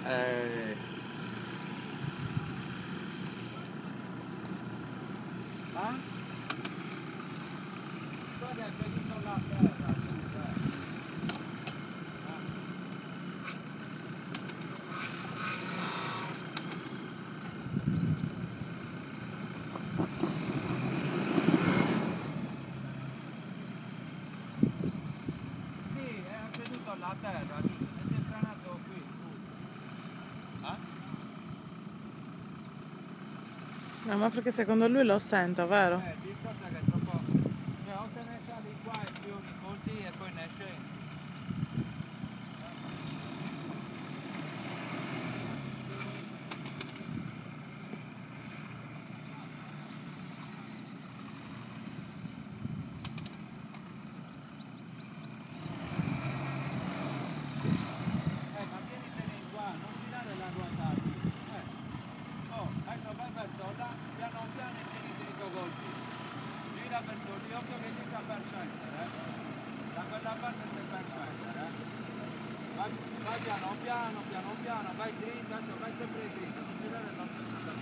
Eh... Ah? Guarda, c'è di là a terra, sì, è accaduto là a terra, giusto? Si è franato qui, su. Ah? No, ma perché secondo lui lo sento, vero? Il discorso è che è troppo... Cioè, o te ne sali qua e spioni così e poi ne scendi. Ma tienitene qua, non girare la ruota lì. Oh, adesso vai verso là, piano piano e tieniti così. Gira verso lì, occhio che ti sta per scendere, Da quella parte stai per scendere, Vai piano piano, vai dritto, adesso vai sempre dritto, non girare la stessa